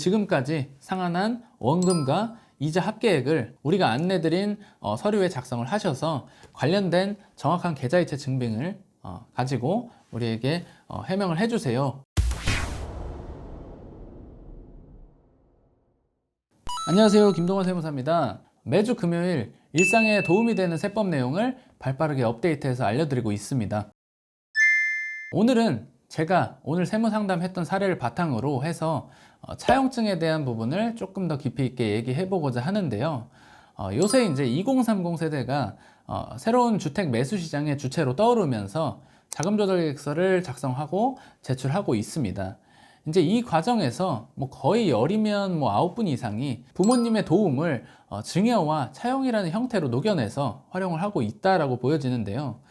지금까지 상환한 원금과 이자 합계액을 우리가 안내드린 서류에 작성을 하셔서 관련된 정확한 계좌이체 증빙을 가지고 우리에게 해명을 해주세요. 안녕하세요, 김동원 세무사입니다. 매주 금요일 일상에 도움이 되는 세법 내용을 발빠르게 업데이트해서 알려드리고 있습니다. 오늘은 제가 오늘 세무 상담했던 사례를 바탕으로 해서 차용증에 대한 부분을 조금 더 깊이 있게 얘기해 보고자 하는데요. 요새 이제 2030 세대가 새로운 주택 매수 시장의 주체로 떠오르면서 자금조달계획서를 작성하고 제출하고 있습니다. 이제 이 과정에서 거의 열이면 9분 이상이 부모님의 도움을 증여와 차용이라는 형태로 녹여내서 활용을 하고 있다라고 보여지는데요.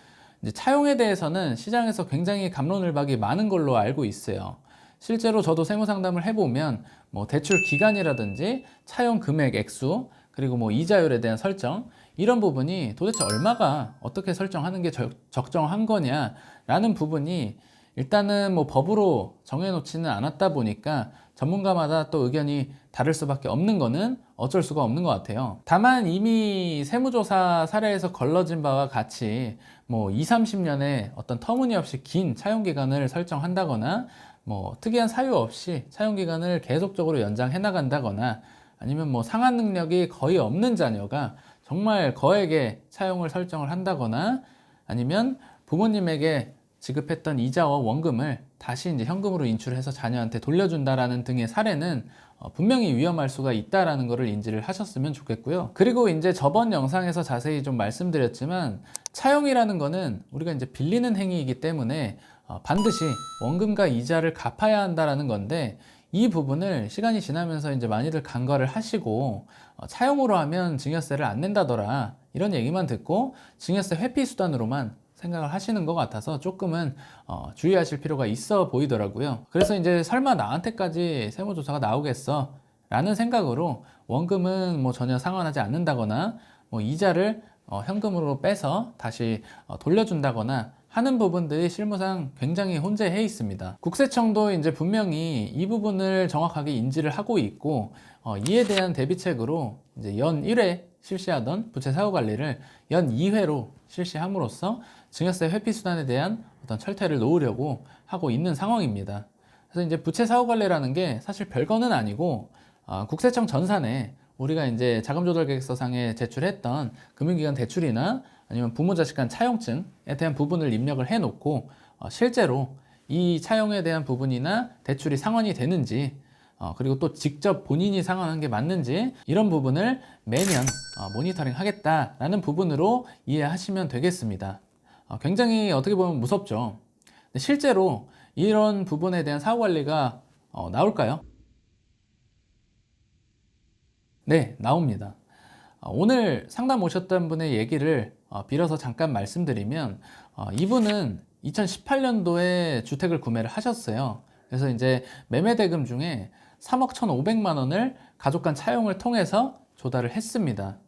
이제 차용에 대해서는 시장에서 굉장히 갑론을박이 많은 걸로 알고 있어요. 실제로 저도 세무 상담을 해보면 대출 기간이라든지 차용 금액 액수, 그리고 이자율에 대한 설정, 이런 부분이 도대체 얼마가 어떻게 설정하는 게 적정한 거냐라는 부분이 일단은 법으로 정해놓지는 않았다 보니까 전문가마다 또 의견이 다를 수밖에 없는 거는 어쩔 수가 없는 것 같아요. 다만 이미 세무조사 사례에서 걸러진 바와 같이 20-30년의 어떤 터무니없이 긴 차용기간을 설정한다거나 특이한 사유 없이 차용기간을 계속적으로 연장해 나간다거나 아니면 상환 능력이 거의 없는 자녀가 정말 거액의 차용을 설정을 한다거나 아니면 부모님에게 지급했던 이자와 원금을 다시 이제 현금으로 인출해서 자녀한테 돌려준다라는 등의 사례는 분명히 위험할 수가 있다라는 것을 인지를 하셨으면 좋겠고요. 그리고 이제 저번 영상에서 자세히 좀 말씀드렸지만 차용이라는 거는 우리가 이제 빌리는 행위이기 때문에 반드시 원금과 이자를 갚아야 한다라는 건데, 이 부분을 시간이 지나면서 이제 많이들 간과를 하시고 차용으로 하면 증여세를 안 낸다더라 이런 얘기만 듣고 증여세 회피 수단으로만 생각을 하시는 것 같아서 조금은 주의하실 필요가 있어 보이더라고요. 그래서 이제 설마 나한테까지 세무조사가 나오겠어 라는 생각으로 원금은 전혀 상환하지 않는다거나 이자를 현금으로 빼서 다시 돌려준다거나 하는 부분들이 실무상 굉장히 혼재해 있습니다. 국세청도 이제 분명히 이 부분을 정확하게 인지를 하고 있고 이에 대한 대비책으로 이제 연 1회 실시하던 부채 사후 관리를 연 2회로 실시함으로써 증여세 회피 수단에 대한 어떤 철퇴를 놓으려고 하고 있는 상황입니다. 그래서 이제 부채 사후 관리라는 게 사실 별거는 아니고 국세청 전산에 우리가 이제 자금조달계획서상에 제출했던 금융기관 대출이나 아니면 부모 자식 간 차용증에 대한 부분을 입력을 해 놓고 실제로 이 차용에 대한 부분이나 대출이 상환이 되는지 그리고 또 직접 본인이 상환한 게 맞는지 이런 부분을 매년 모니터링 하겠다라는 부분으로 이해하시면 되겠습니다. 굉장히 어떻게 보면 무섭죠. 근데 실제로 이런 부분에 대한 사후 관리가 나올까요? 네, 나옵니다. 오늘 상담 오셨던 분의 얘기를 빌어서 잠깐 말씀드리면 이분은 2018년도에 주택을 구매를 하셨어요. 그래서 이제 매매 대금 중에 3억 1,500만 원을 가족 간 차용을 통해서 조달을 했습니다.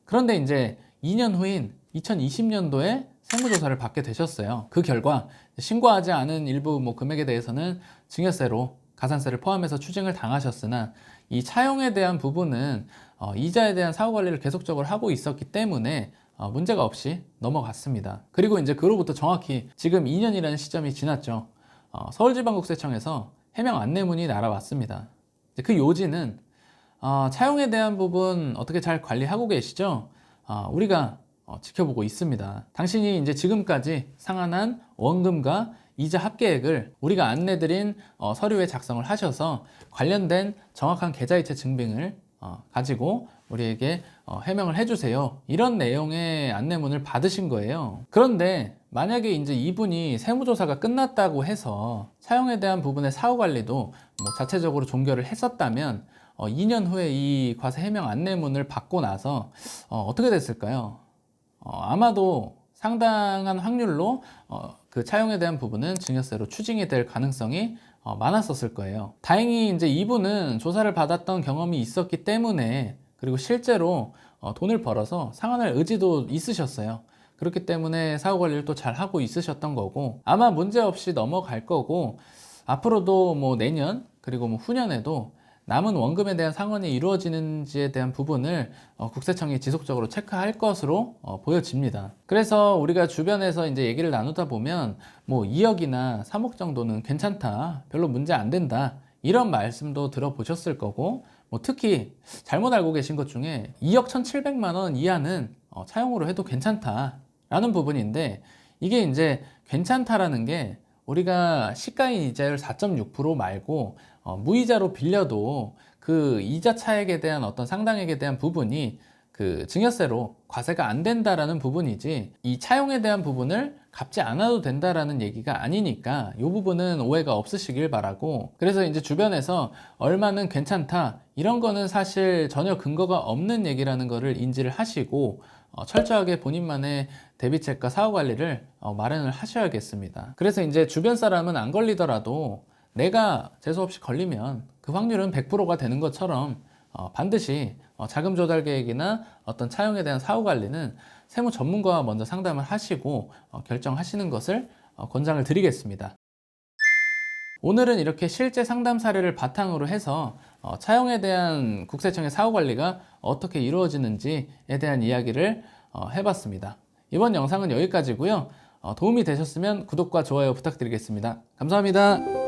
그런데 이제 2년 후인 2020년도에 세무조사를 받게 되셨어요. 그 결과 신고하지 않은 일부 금액에 대해서는 증여세로 가산세를 포함해서 추징을 당하셨으나 이 차용에 대한 부분은 이자에 대한 사후 관리를 계속적으로 하고 있었기 때문에 문제가 없이 넘어갔습니다. 그리고 이제 그로부터 정확히 지금 2년이라는 시점이 지났죠. 서울지방국세청에서 해명 안내문이 날아왔습니다. 그 요지는 차용에 대한 부분 어떻게 잘 관리하고 계시죠? 우리가 지켜보고 있습니다. 당신이 이제 지금까지 상환한 원금과 이자 합계액을 우리가 안내드린 서류에 작성을 하셔서 관련된 정확한 계좌이체 증빙을 가지고 우리에게 해명을 해주세요. 이런 내용의 안내문을 받으신 거예요. 그런데 만약에 이제 이분이 세무조사가 끝났다고 해서 차용에 대한 부분의 사후관리도 자체적으로 종결을 했었다면 2년 후에 이 과세 해명 안내문을 받고 나서 어떻게 됐을까요? 아마도 상당한 확률로 그 차용에 대한 부분은 증여세로 추징이 될 가능성이 많았었을 거예요. 다행히 이제 이분은 조사를 받았던 경험이 있었기 때문에, 그리고 실제로 돈을 벌어서 상환할 의지도 있으셨어요. 그렇기 때문에 사후 관리를 또 잘 하고 있으셨던 거고, 아마 문제 없이 넘어갈 거고, 앞으로도 내년 그리고 후년에도 남은 원금에 대한 상환이 이루어지는지에 대한 부분을 국세청이 지속적으로 체크할 것으로 보여집니다. 그래서 우리가 주변에서 이제 얘기를 나누다 보면 뭐 2억이나 3억 정도는 괜찮다, 별로 문제 안 된다, 이런 말씀도 들어보셨을 거고, 뭐 특히 잘못 알고 계신 것 중에 2억 1,700만 원 이하는 차용으로 해도 괜찮다라는 부분인데, 이게 이제 괜찮다라는 게 우리가 시가인 이자율 4.6% 말고 무이자로 빌려도 그 이자 차액에 대한 어떤 상당액에 대한 부분이 그 증여세로 과세가 안 된다라는 부분이지, 이 차용에 대한 부분을 갚지 않아도 된다라는 얘기가 아니니까 이 부분은 오해가 없으시길 바라고, 그래서 이제 주변에서 얼마는 괜찮다 이런 거는 사실 전혀 근거가 없는 얘기라는 거를 인지를 하시고 철저하게 본인만의 대비책과 사후 관리를 마련을 하셔야겠습니다. 그래서 이제 주변 사람은 안 걸리더라도 내가 재수없이 걸리면 그 확률은 100%가 되는 것처럼 반드시 자금 조달 계획이나 어떤 차용에 대한 사후 관리는 세무 전문가와 먼저 상담을 하시고 결정하시는 것을 권장을 드리겠습니다. 오늘은 이렇게 실제 상담 사례를 바탕으로 해서 차용에 대한 국세청의 사후 관리가 어떻게 이루어지는지에 대한 이야기를 해봤습니다. 이번 영상은 여기까지고요. 도움이 되셨으면 구독과 좋아요 부탁드리겠습니다. 감사합니다.